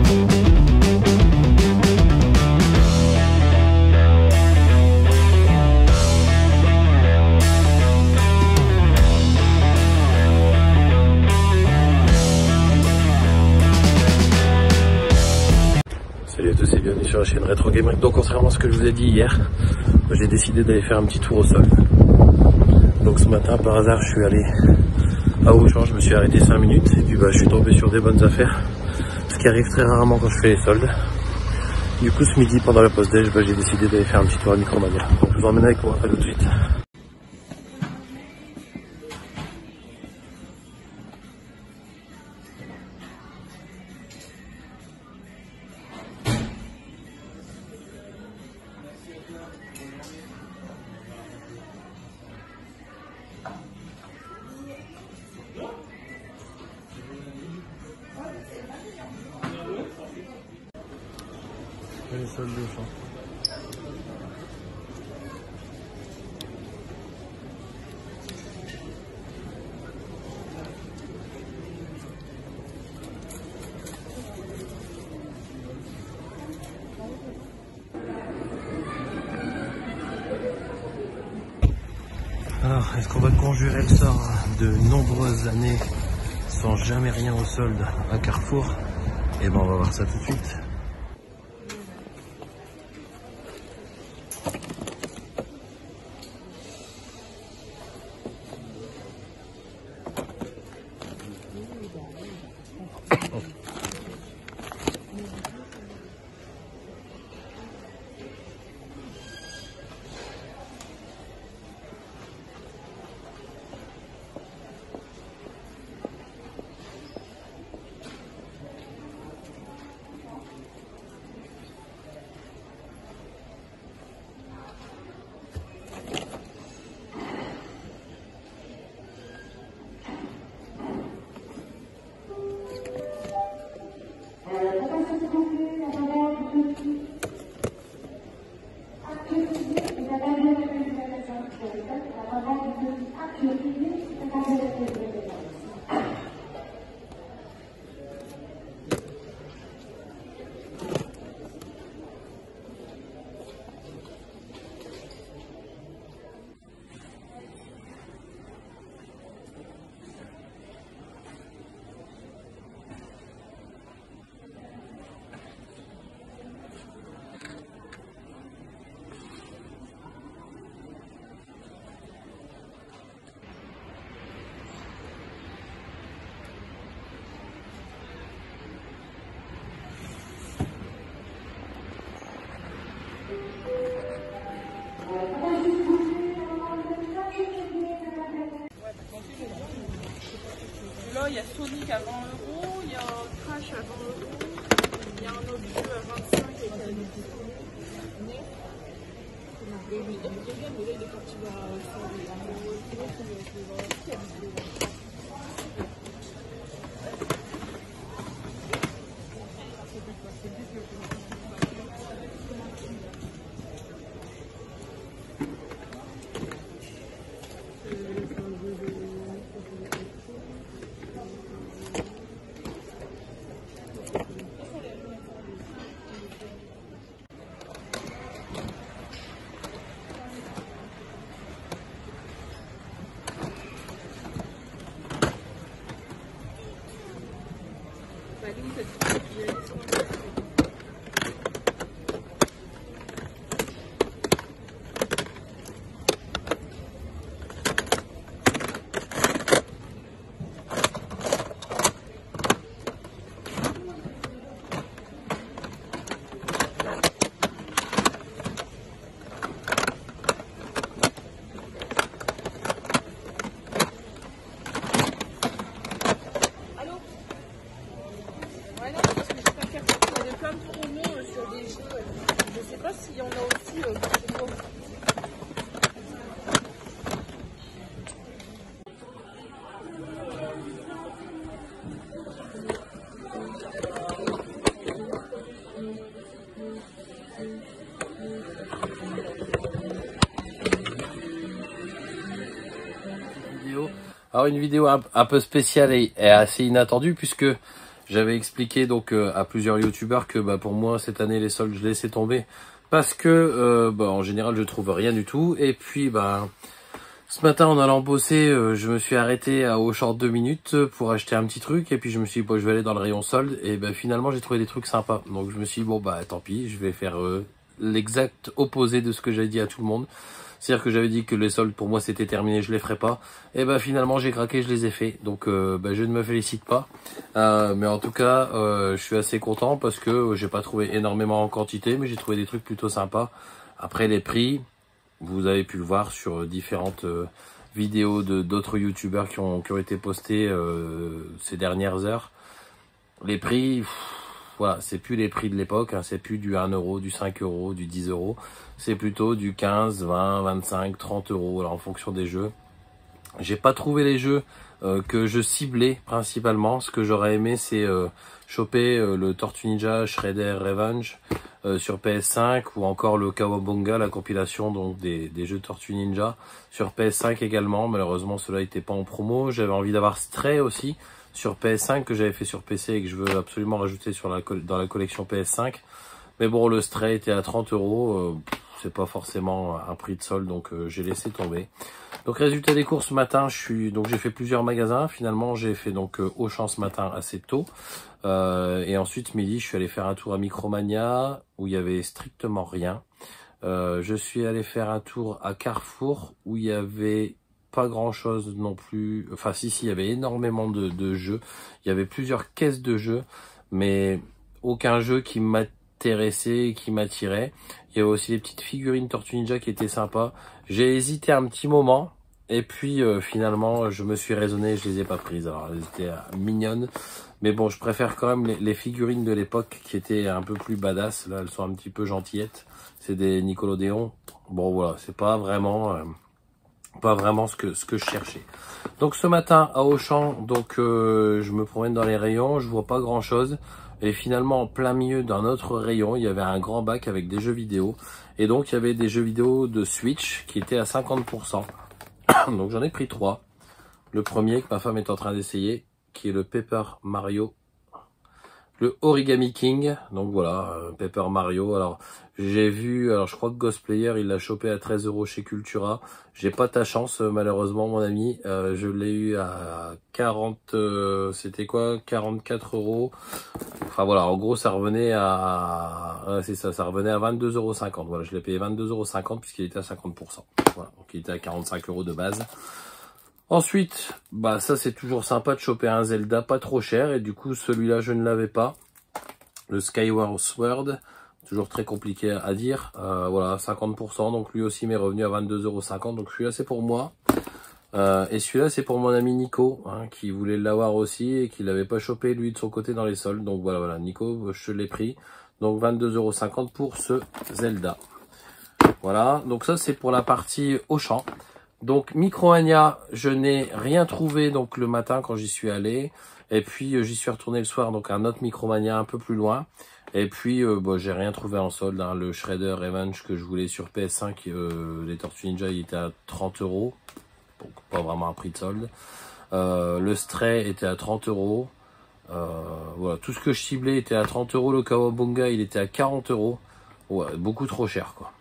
Salut à tous et bienvenue sur la chaîne Retro Gamer. Donc contrairement à ce que je vous ai dit hier, j'ai décidé d'aller faire un petit tour au sol. Donc ce matin par hasard je suis allé à Auchan, je me suis arrêté 5 minutes et puis je suis tombé sur des bonnes affaires. Ce qui arrive très rarement quand je fais les soldes. Du coup ce midi pendant la pause déj, j'ai décidé d'aller faire un petit tour à Micromania. Donc je vous emmène avec moi, à tout de suite. Les soldes de Auchan. Alors, est-ce qu'on va conjurer le sort de nombreuses années sans jamais rien au solde à Carrefour? Et on va voir ça tout de suite. Là, il y a Sonic à 20 €, il y a Crash à 20 €, il y a un autre jeu à 25 € et il est parti voir Alors une vidéo un peu spéciale et assez inattendue puisque J'avais expliqué donc à plusieurs youtubeurs que pour moi cette année les soldes je laissais tomber parce que en général je trouve rien du tout. Et puis ce matin en allant bosser, je me suis arrêté à Auchan 2 minutes pour acheter un petit truc et puis je me suis dit je vais aller dans le rayon solde et finalement j'ai trouvé des trucs sympas. Donc je me suis dit tant pis, je vais faire l'exact opposé de ce que j'avais dit à tout le monde. C'est-à-dire que j'avais dit que les soldes pour moi c'était terminé, je les ferais pas. Et finalement j'ai craqué, je les ai fait. Donc je ne me félicite pas. Mais en tout cas, je suis assez content parce que j'ai pas trouvé énormément en quantité, mais j'ai trouvé des trucs plutôt sympas. Après les prix, vous avez pu le voir sur différentes vidéos d'autres youtubeurs qui ont été postées ces dernières heures. Les prix, voilà, c'est plus les prix de l'époque, hein, c'est plus du 1 euro, du 5 euros, du 10 euros. C'est plutôt du 15, 20, 25, 30 euros, alors en fonction des jeux. J'ai pas trouvé les jeux que je ciblais principalement. Ce que j'aurais aimé, c'est choper le Tortue Ninja Shredder Revenge sur PS5 ou encore le Kawabunga, la compilation donc des jeux Tortue Ninja sur PS5 également. Malheureusement, cela n'était pas en promo. J'avais envie d'avoir Stray aussi sur PS5 que j'avais fait sur PC et que je veux absolument rajouter dans la collection PS5. Mais bon, le Stray était à 30 euros. C'est pas forcément un prix de solde, donc j'ai laissé tomber. Donc résultat des courses ce matin, j'ai fait plusieurs magasins. Finalement, j'ai fait donc Auchan ce matin assez tôt. Et ensuite midi, je suis allé faire un tour à Micromania où il y avait strictement rien. Je suis allé faire un tour à Carrefour où il y avait pas grand chose non plus. Enfin si, il y avait énormément de jeux. Il y avait plusieurs caisses de jeux, mais aucun jeu qui m'intéressait, qui m'attirait. Il y avait aussi les petites figurines Tortue Ninja qui étaient sympas. J'ai hésité un petit moment et puis finalement je me suis raisonné et je les ai pas prises. Alors elles étaient mignonnes, mais bon, je préfère quand même les figurines de l'époque qui étaient un peu plus badass. Là elles sont un petit peu gentillettes. C'est des Nickelodeon. Bon voilà, c'est pas vraiment ce que je cherchais. Donc ce matin à Auchan, donc je me promène dans les rayons, je vois pas grand chose. Et finalement, en plein milieu d'un autre rayon, il y avait un grand bac avec des jeux vidéo. Et donc, il y avait des jeux vidéo de Switch qui étaient à 50%. Donc, j'en ai pris 3. Le premier que ma femme est en train d'essayer, qui est le Paper Mario. Le Origami King. Donc voilà, Paper Mario. Alors, j'ai vu, je crois que Ghostplayer, il l'a chopé à 13 euros chez Cultura. J'ai pas ta chance, malheureusement, mon ami. Je l'ai eu à c'était quoi, 44 euros. Enfin voilà, en gros, ça revenait ça revenait à 22,50 euros. Voilà, je l'ai payé 22,50 euros puisqu'il était à 50%. Voilà, donc il était à 45 euros de base. Ensuite, ça c'est toujours sympa de choper un Zelda pas trop cher. Et du coup, celui-là, je ne l'avais pas. Le Skyward Sword, toujours très compliqué à dire. Voilà, 50%. Donc lui aussi m'est revenu à 22,50 €. Donc celui-là, c'est pour moi. Et celui-là, c'est pour mon ami Nico, qui voulait l'avoir aussi et qui l'avait pas chopé lui de son côté dans les soldes. Donc voilà, Nico, je l'ai pris. Donc 22,50 € pour ce Zelda. Voilà, donc ça c'est pour la partie Auchan. Donc Micromania, je n'ai rien trouvé donc le matin quand j'y suis allé. Et puis j'y suis retourné le soir, donc un autre Micromania un peu plus loin. Et puis j'ai rien trouvé en solde. Le Shredder Revenge que je voulais sur PS5, les Tortues Ninja, il était à 30 €. Donc pas vraiment un prix de solde. Le Stray était à 30 €. Voilà, tout ce que je ciblais était à 30 €. Le Kawabunga, il était à 40 €. Ouais, beaucoup trop cher quoi.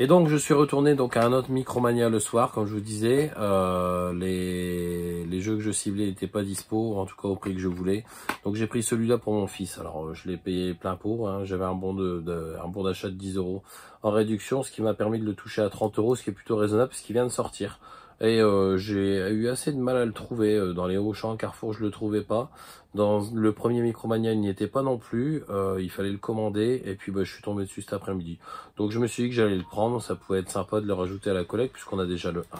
Et donc je suis retourné donc à un autre Micromania le soir, comme je vous disais. Les jeux que je ciblais n'étaient pas dispo, en tout cas au prix que je voulais. Donc j'ai pris celui-là pour mon fils. Alors je l'ai payé plein pot, j'avais un bon d'achat de 10 € en réduction, ce qui m'a permis de le toucher à 30 €, ce qui est plutôt raisonnable parce qu'il vient de sortir. Et j'ai eu assez de mal à le trouver dans les Auchan, Carrefour, je le trouvais pas. Dans le premier Micromania, il n'y était pas non plus. Il fallait le commander et puis je suis tombé dessus cet après-midi. Donc je me suis dit que j'allais le prendre. Ça pouvait être sympa de le rajouter à la collecte puisqu'on a déjà le 1.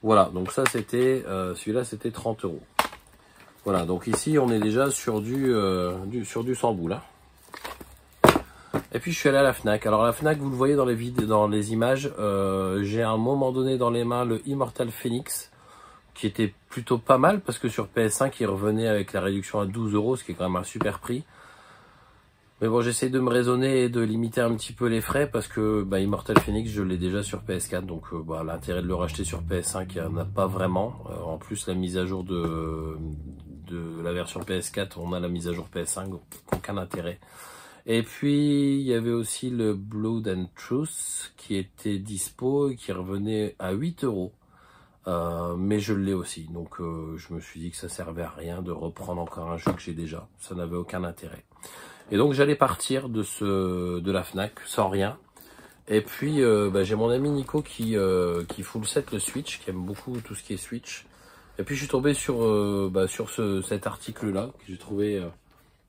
Voilà, donc ça c'était celui-là, c'était 30 €. Voilà, donc ici on est déjà sur du 100 boules. Et puis je suis allé à la Fnac. Alors la Fnac, vous le voyez dans les images, j'ai à un moment donné dans les mains le Immortal Phoenix, qui était plutôt pas mal parce que sur PS5 il revenait avec la réduction à 12 €, ce qui est quand même un super prix. Mais bon, j'essaie de me raisonner et de limiter un petit peu les frais parce que Immortal Phoenix, je l'ai déjà sur PS4, donc l'intérêt de le racheter sur PS5, il n'y en a pas vraiment. En plus, la mise à jour de de la version PS4, on a la mise à jour PS5, donc aucun intérêt. Et puis il y avait aussi le Blood and Truth qui était dispo et qui revenait à 8 €. Mais je l'ai aussi, donc je me suis dit que ça servait à rien de reprendre encore un jeu que j'ai déjà, ça n'avait aucun intérêt. Et donc j'allais partir de la Fnac sans rien. Et puis j'ai mon ami Nico qui full set le Switch, qui aime beaucoup tout ce qui est Switch. Et puis je suis tombé sur cet article-là que j'ai trouvé.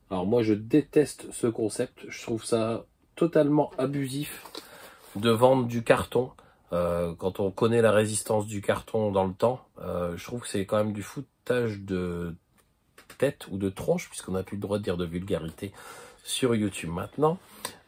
Alors moi je déteste ce concept, je trouve ça totalement abusif de vendre du carton. Quand on connaît la résistance du carton dans le temps, je trouve que c'est quand même du foutage de tête ou de tronche, puisqu'on n'a plus le droit de dire de vulgarité sur YouTube maintenant,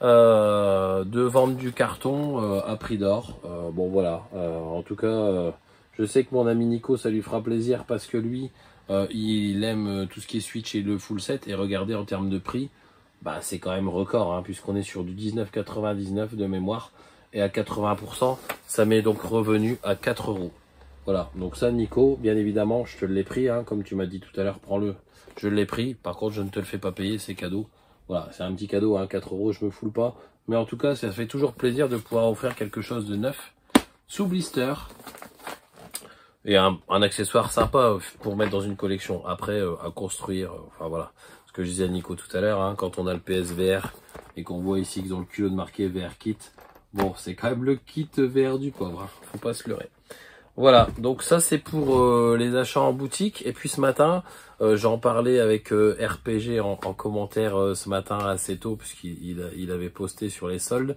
de vendre du carton à prix d'or. Bon voilà, en tout cas, je sais que mon ami Nico, ça lui fera plaisir parce que lui, il aime tout ce qui est Switch et le full set, et regardez en termes de prix, bah c'est quand même record, hein, puisqu'on est sur du 19,99 de mémoire, et à 80%, ça m'est donc revenu à 4 €. Voilà, donc ça Nico, bien évidemment, je te l'ai pris, hein, comme tu m'as dit tout à l'heure, prends-le, je l'ai pris, par contre je ne te le fais pas payer, c'est cadeau. Voilà, c'est un petit cadeau, hein, 4 €, je me foule pas, mais en tout cas, ça fait toujours plaisir de pouvoir offrir quelque chose de neuf, sous blister, et un accessoire sympa pour mettre dans une collection, après à construire, enfin voilà, ce que je disais à Nico tout à l'heure, hein, quand on a le PSVR, et qu'on voit ici qu'ils ont le culot de marquer VR Kit, bon, c'est quand même le kit VR du pauvre, hein, faut pas se leurrer. Voilà, donc ça c'est pour les achats en boutique. Et puis ce matin, j'en parlais avec RPG en commentaire ce matin assez tôt, puisqu'il avait posté sur les soldes.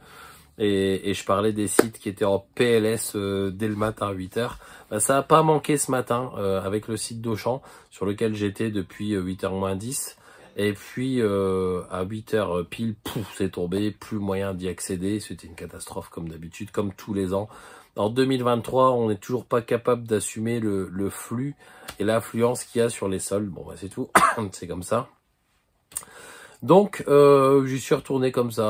Et je parlais des sites qui étaient en PLS dès le matin à 8 h. Ben, ça n'a pas manqué ce matin avec le site d'Auchan, sur lequel j'étais depuis 8 h moins 10. Et puis à 8 h pile, pouf, c'est tombé, plus moyen d'y accéder. C'était une catastrophe comme d'habitude, comme tous les ans. En 2023, on n'est toujours pas capable d'assumer le flux et l'affluence qu'il y a sur les soldes. Bon, bah, c'est tout, c'est comme ça. Donc, j'y suis retourné comme ça,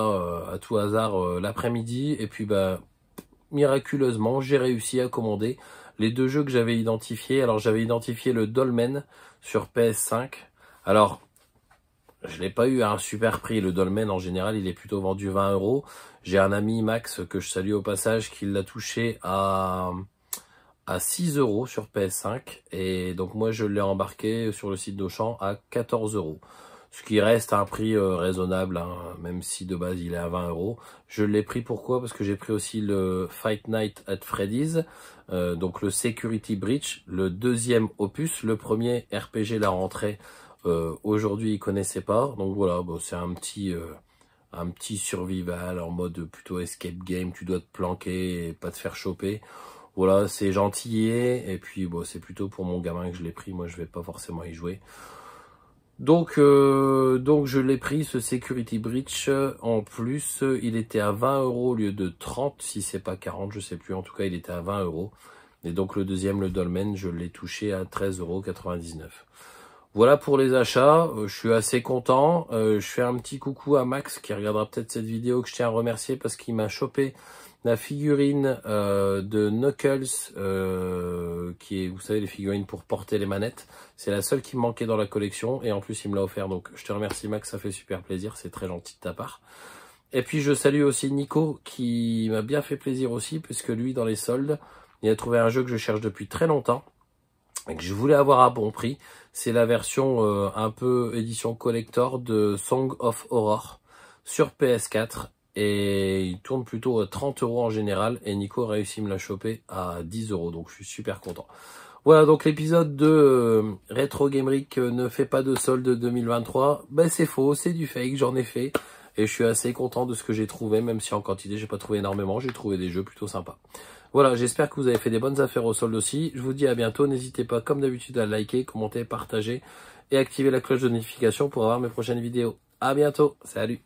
à tout hasard, l'après-midi. Et puis, bah, miraculeusement, j'ai réussi à commander les deux jeux que j'avais identifiés. Alors, j'avais identifié le Dolmen sur PS5. Alors, je l'ai pas eu à un super prix. Le Dolmen, en général, il est plutôt vendu 20 €. J'ai un ami, Max, que je salue au passage, qui l'a touché à 6 € sur PS5. Et donc, moi, je l'ai embarqué sur le site d'Auchan à 14 €. Ce qui reste un prix raisonnable, hein, même si de base, il est à 20 €. Je l'ai pris pourquoi? Parce que j'ai pris aussi le Fight Night at Freddy's, donc le Security Breach, le deuxième opus. Le premier RPG, la rentrée, aujourd'hui, il connaissait pas. Donc voilà, bon, c'est un petit survival en mode plutôt escape game. Tu dois te planquer et pas te faire choper. Voilà, c'est gentillet. Et puis, bon, c'est plutôt pour mon gamin que je l'ai pris. Moi, je vais pas forcément y jouer. Donc je l'ai pris, ce Security Breach. En plus, il était à 20 € au lieu de 30, si c'est pas 40, je sais plus. En tout cas, il était à 20 €. Et donc le deuxième, le Dolmen, je l'ai touché à 13,99 €. Voilà pour les achats. Je suis assez content. Je fais un petit coucou à Max qui regardera peut-être cette vidéo, que je tiens à remercier parce qu'il m'a chopé la figurine de Knuckles, qui est, vous savez, les figurines pour porter les manettes. C'est la seule qui me manquait dans la collection et en plus il me l'a offert. Donc je te remercie Max, ça fait super plaisir, c'est très gentil de ta part. Et puis je salue aussi Nico qui m'a bien fait plaisir aussi, puisque lui dans les soldes, il a trouvé un jeu que je cherche depuis très longtemps et que je voulais avoir à bon prix. C'est la version un peu édition collector de Song of Horror sur PS4. Et il tourne plutôt à 30 € en général. Et Nico a réussi à me la choper à 10 €. Donc je suis super content. Voilà, donc l'épisode de Retro Gamerik ne fait pas de solde 2023. Ben c'est faux, c'est du fake, j'en ai fait. Et je suis assez content de ce que j'ai trouvé, même si en quantité j'ai pas trouvé énormément. J'ai trouvé des jeux plutôt sympas. Voilà, j'espère que vous avez fait des bonnes affaires au solde aussi. Je vous dis à bientôt. N'hésitez pas, comme d'habitude, à liker, commenter, partager et activer la cloche de notification pour avoir mes prochaines vidéos. À bientôt, salut!